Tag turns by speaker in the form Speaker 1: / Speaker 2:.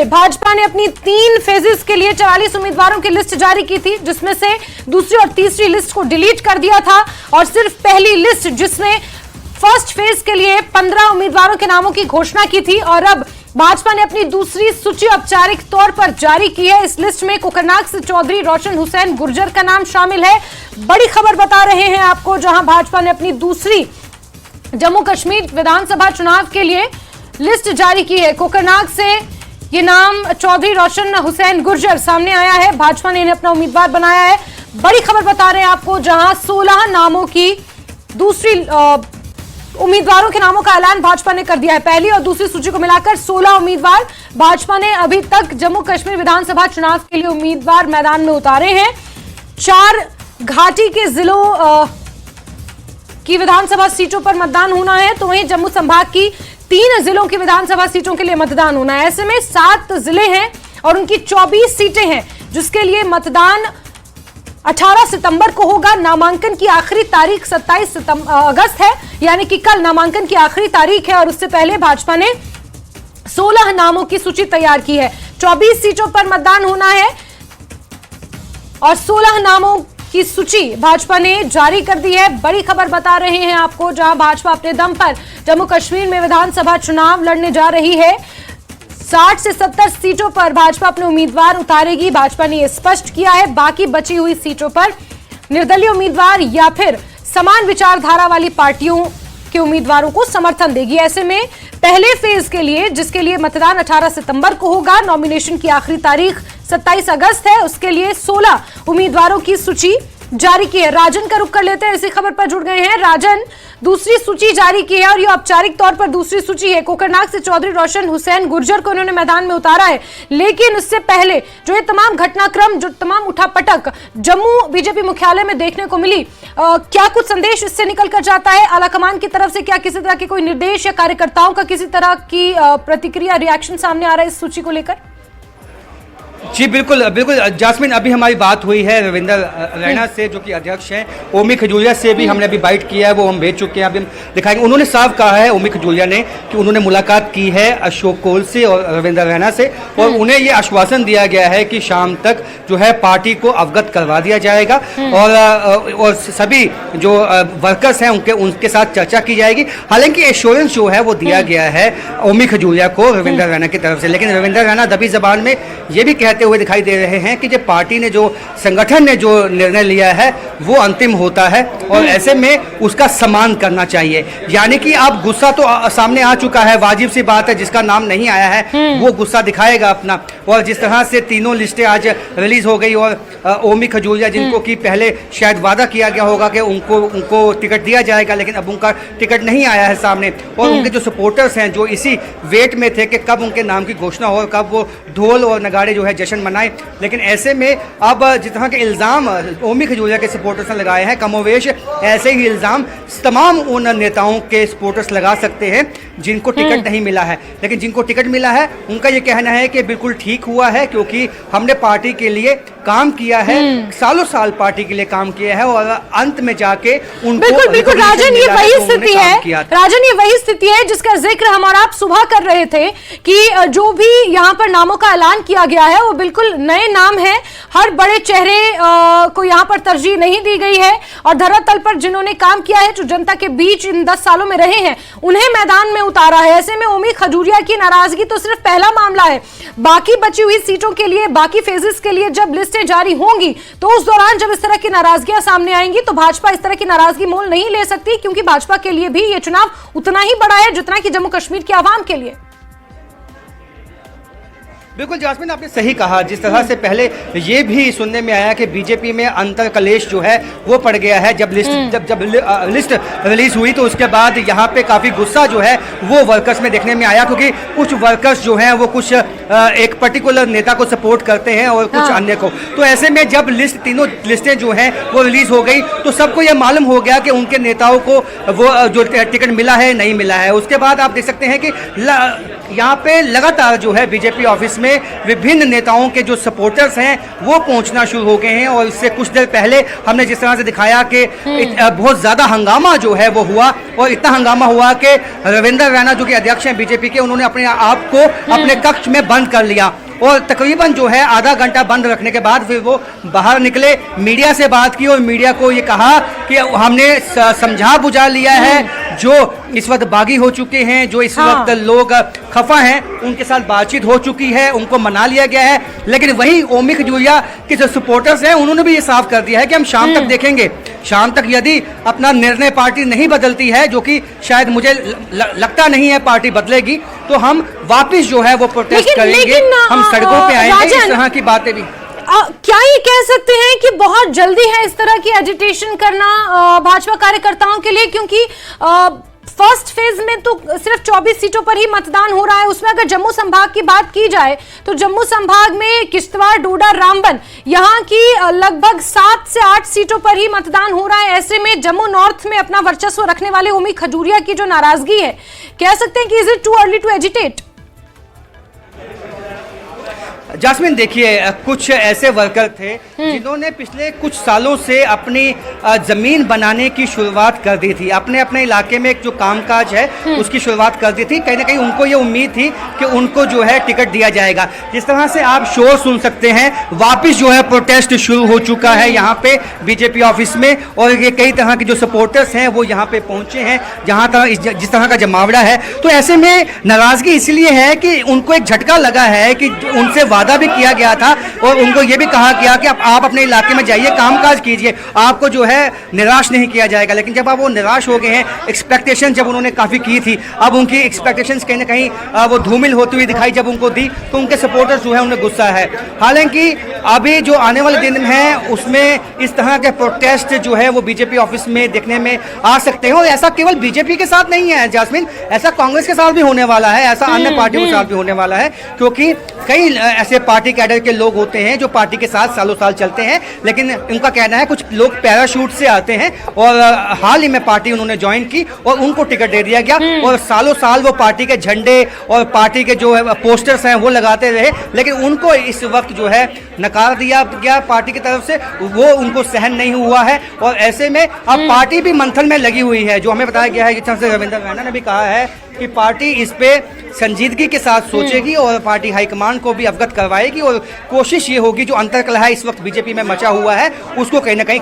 Speaker 1: पहले भाजपा ने अपनी 3 फेजेस के लिए 44 उम्मीदवारों की लिस्ट जारी की थी, जिसमें से दूसरी और तीसरी लिस्ट को डिलीट कर दिया था और सिर्फ पहली लिस्ट जिसमें फर्स्ट फेज के लिए 15 उम्मीदवारों के नामों की घोषणा की थी और अब भाजपा ने अपनी दूसरी सूची औपचारिक तौर पर जारी की है। इस लिस्ट में कोकरनाग से चौधरी रोशन हुसैन गुर्जर का नाम शामिल है। बड़ी खबर बता रहे हैं आपको, जहां भाजपा ने अपनी दूसरी जम्मू कश्मीर विधानसभा चुनाव के लिए लिस्ट जारी की है। कोकरनाग से ये नाम चौधरी रोशन हुसैन गुर्जर सामने आया है। भाजपा ने इन्हें अपना उम्मीदवार बनाया है। बड़ी खबर बता रहे हैं आपको, जहां 16 नामों की दूसरी उम्मीदवारों के नामों का ऐलान भाजपा ने कर दिया है। पहली और दूसरी सूची को मिलाकर 16 उम्मीदवार भाजपा ने अभी तक जम्मू कश्मीर विधानसभा चुनाव के लिए उम्मीदवार मैदान में उतारे हैं। 4 घाटी के जिलों की विधानसभा सीटों पर मतदान होना है, तो वहीं जम्मू संभाग की 3 जिलों की विधानसभा सीटों के लिए मतदान होना है। ऐसे में 7 जिले हैं और उनकी 24 सीटें हैं, जिसके लिए मतदान 18 सितंबर को होगा। नामांकन की आखिरी तारीख 27 अगस्त है, यानी कि कल नामांकन की आखिरी तारीख है और उससे पहले भाजपा ने 16 नामों की सूची तैयार की है। 24 सीटों पर मतदान होना है और 16 नामों की सूची भाजपा ने जारी कर दी है। बड़ी खबर बता रहे हैं आपको, जहां भाजपा अपने दम पर जम्मू कश्मीर में विधानसभा चुनाव लड़ने जा रही है। 60 से 70 सीटों पर भाजपा अपने उम्मीदवार उतारेगी। भाजपा ने यह स्पष्ट किया है। बाकी बची हुई सीटों पर निर्दलीय उम्मीदवार या फिर समान विचारधारा वाली पार्टियों के उम्मीदवारों को समर्थन देगी। ऐसे में पहले फेज के लिए, जिसके लिए मतदान 18 सितंबर को होगा, नॉमिनेशन की आखिरी तारीख 27 अगस्त है, उसके लिए 16 उम्मीदवारों की सूची जारी की है। राजन का रुख कर लेते हैं, इसी खबर पर जुड़ गए हैं। राजन, दूसरी सूची जारी की है और ये औपचारिक तौर पर दूसरी सूची है। कोकरनाग से चौधरी रोशन हुसैन गुर्जर को उन्होंने मैदान में उतारा है, लेकिन उससे पहले जो ये तमाम घटनाक्रम, जो तमाम उठापटक जम्मू बीजेपी मुख्यालय में देखने को मिली, क्या कुछ संदेश इससे निकल कर जाता है आलाकमान की तरफ से? क्या किसी तरह के कोई निर्देश या कार्यकर्ताओं का किसी तरह की प्रतिक्रिया, रिएक्शन सामने आ रहा है इस सूची को लेकर?
Speaker 2: जी बिल्कुल बिल्कुल जास्मिन, अभी हमारी बात हुई है रविंदर रैना से, जो कि अध्यक्ष हैं। ओमी खजूरिया से भी हमने अभी बाइट किया है, वो हम भेज चुके हैं, अभी हम दिखाएंगे। उन्होंने साफ कहा है, ओमी खजूरिया ने, कि उन्होंने मुलाकात की है अशोक कोल से और रविंदर रैना से, और उन्हें ये आश्वासन दिया गया है कि शाम तक जो है पार्टी को अवगत करवा दिया जाएगा और सभी जो वर्कर्स हैं उनके साथ चर्चा की जाएगी। हालांकि एश्योरेंस जो है वो दिया गया है ओमी खजूरिया को रविंदर रैना की तरफ से, लेकिन रविंदर रैना दबी जबान में ये भी कहते हुए दिखाई दे रहे हैं कि जो पार्टी ने, जो संगठन ने जो निर्णय लिया है वो अंतिम होता है और ऐसे में उसका सम्मान करना चाहिए। यानी कि अब गुस्सा तो सामने आ चुका है, वाजिब सी बात है, जिसका नाम नहीं आया है वो गुस्सा दिखाएगा अपना। और जिस तरह से तीनों लिस्टें आज रिलीज हो गई और ओमी खजूरिया, जिनको कि पहले शायद वादा किया गया होगा कि उनको टिकट दिया जाएगा, लेकिन अब उनका टिकट नहीं आया है सामने, और उनके जो सपोर्टर्स हैं जो इसी वेट में थे कि कब उनके नाम की घोषणा हो, कब वो ढोल और नगाड़े जो है जश्न मनाए। लेकिन ऐसे में अब जिस तरह के इल्ज़ाम ओमी खजूरिया के सपोर्टर्स ने लगाए हैं, कमोवेश ऐसे ही इल्ज़ाम तमाम उन नेताओं के सपोर्टर्स लगा सकते हैं जिनको टिकट नहीं मिला है। लेकिन जिनको टिकट मिला है उनका ये कहना है कि बिल्कुल ठीक हुआ है, क्योंकि हमने पार्टी के लिए काम किया है, सालों साल पार्टी के लिए काम किया है और अंत में जाके उनको
Speaker 1: बिल्कुल राजन, ये वही स्थिति है। राजन, ये वही स्थिति है जिसका जिक्र हम और आप सुबह कर रहे थे कि जो भी यहाँ पर नामों का ऐलान किया गया है वो बिल्कुल नए नाम है। हर बड़े चेहरे को यहाँ पर तरजीह नहीं दी गई है और धरातल पर जिन्होंने काम किया है, जो जनता के बीच इन 10 सालों में रहे हैं, उन्हें मैदान में उतारा है। ऐसे में ओमी खजूरिया की नाराजगी तो सिर्फ पहला मामला है। बाकी बची हुई सीटों के लिए, बाकी फेजेस के लिए जब लिस्टें जारी होंगी, तो उस दौरान जब इस तरह की नाराजगियां सामने आएंगी, तो भाजपा इस तरह की नाराजगी मोल नहीं ले सकती, क्योंकि भाजपा के लिए भी ये चुनाव उतना ही बड़ा है जितना कि जम्मू कश्मीर की आवाम के लिए।
Speaker 2: बिल्कुल जास्मिन, आपने सही कहा। जिस तरह से पहले ये भी सुनने में आया कि बीजेपी में अंतर कलेश जो है वो पड़ गया है, जब लिस्ट रिलीज हुई तो उसके बाद यहाँ पे काफ़ी गुस्सा जो है वो वर्कर्स में देखने में आया, क्योंकि कुछ वर्कर्स जो हैं वो कुछ एक पर्टिकुलर नेता को सपोर्ट करते हैं और कुछ अन्य को। तो ऐसे में जब तीनों लिस्टें जो हैं वो रिलीज हो गई तो सबको ये मालूम हो गया कि उनके नेताओं को वो जो टिकट मिला है नहीं मिला है। उसके बाद आप देख सकते हैं कि यहाँ पे लगातार जो है बीजेपी ऑफिस में विभिन्न नेताओं के जो सपोर्टर्स हैं वो पहुंचना शुरू हो गए हैं। और इससे कुछ देर पहले हमने जिस तरह से दिखाया कि बहुत ज़्यादा हंगामा जो है वो हुआ, और इतना हंगामा हुआ कि रविंदर रैना जो कि अध्यक्ष हैं बीजेपी के, उन्होंने अपने आप को अपने कक्ष में बंद कर लिया और तकरीबन जो है आधा घंटा बंद रखने के बाद फिर वो बाहर निकले, मीडिया से बात की और मीडिया को ये कहा कि हमने समझा बुझा लिया है, जो इस वक्त बागी हो चुके हैं, जो इस वक्त लोग खफा हैं, उनके साथ बातचीत हो चुकी है, उनको मना लिया गया है। लेकिन वहीं ओमी खजूरिया के जो सपोर्टर्स हैं उन्होंने भी ये साफ कर दिया है कि हम शाम तक देखेंगे, शाम तक यदि अपना निर्णय पार्टी नहीं बदलती है, जो कि शायद मुझे लगता नहीं है पार्टी बदलेगी, तो हम वापस जो है वो प्रोटेस्ट करेंगे, हम सड़कों पे आएंगे। इस तरह की बातें भी
Speaker 1: क्या ये कह सकते हैं कि बहुत जल्दी है इस तरह की एजिटेशन करना भाजपा कार्यकर्ताओं के लिए, क्योंकि फर्स्ट फेज में तो सिर्फ 24 सीटों पर ही मतदान हो रहा है। उसमें अगर जम्मू संभाग की बात की जाए तो जम्मू संभाग में किश्तवाड़, डोडा, रामबन यहाँ की लगभग 7 से 8 सीटों पर ही मतदान हो रहा है। ऐसे में जम्मू नॉर्थ में अपना वर्चस्व रखने वाले ओमी खजूरिया की जो नाराजगी है, कह सकते हैं कि is it too early to agitate?
Speaker 2: Jasmine देखिए, कुछ ऐसे वर्कर थे जिन्होंने पिछले कुछ सालों से अपनी जमीन बनाने की शुरुआत कर दी थी, अपने अपने इलाके में एक जो कामकाज है उसकी शुरुआत कर दी थी। कहीं ना कहीं उनको ये उम्मीद थी कि उनको जो है टिकट दिया जाएगा। जिस तरह से आप शोर सुन सकते हैं, वापस जो है प्रोटेस्ट शुरू हो चुका है यहाँ पे बीजेपी ऑफिस में, और ये कई तरह के जो सपोर्टर्स हैं वो यहाँ पे पहुंचे हैं, जहाँ तक जिस तरह का जमावड़ा है। तो ऐसे में नाराजगी इसलिए है कि उनको एक झटका लगा है कि उनसे वादा भी किया गया था और उनको ये भी कहा गया कि आप अपने इलाके में जाइए, कामकाज कीजिए, आपको जो है निराश नहीं किया जाएगा। लेकिन जब आप वो निराश हो गए हैं, एक्सपेक्टेशन जब उन्होंने काफ़ी की थी, अब उनकी एक्सपेक्टेशंस कहीं ना कहीं वो धूमिल होती हुई दिखाई जब उनको दी, तो उनके सपोर्टर्स जो है उन्हें गुस्सा है। हालांकि अभी जो आने वाले दिन हैं उसमें इस तरह के प्रोटेस्ट जो है वो बीजेपी ऑफिस में देखने में आ सकते हैं। और ऐसा केवल बीजेपी के साथ नहीं है जास्मिन, ऐसा कांग्रेस के साथ भी होने वाला है, ऐसा अन्य पार्टियों के साथ भी होने वाला है, क्योंकि कई ऐसे पार्टी कैडर के लोग होते हैं जो पार्टी के साथ सालों साल चलते हैं, लेकिन उनका कहना है कुछ लोग पैराशूट से आते हैं और हाल ही में पार्टी उन्होंने ज्वाइन की और उनको टिकट दे दिया गया और सालों साल वो पार्टी के झंडे और पार्टी के जो पोस्टर्स हैं वो लगाते रहे, लेकिन उनको इस वक्त जो है नकार दिया गया पार्टी की तरफ से, वो उनको सहन नहीं हुआ है। और ऐसे में अब पार्टी भी मंथन में लगी हुई है। जो हमें बताया गया है, जिस तरह से रविंदर रैना ने भी कहा है कि पार्टी इस पे संजीदगी के साथ सोचेगी और पार्टी हाईकमान को भी अवगत करवाएगी और कोशिश ये होगी जो अंतर्कलह इस वक्त बीजेपी में मचा हुआ है उसको कहीं ना कहीं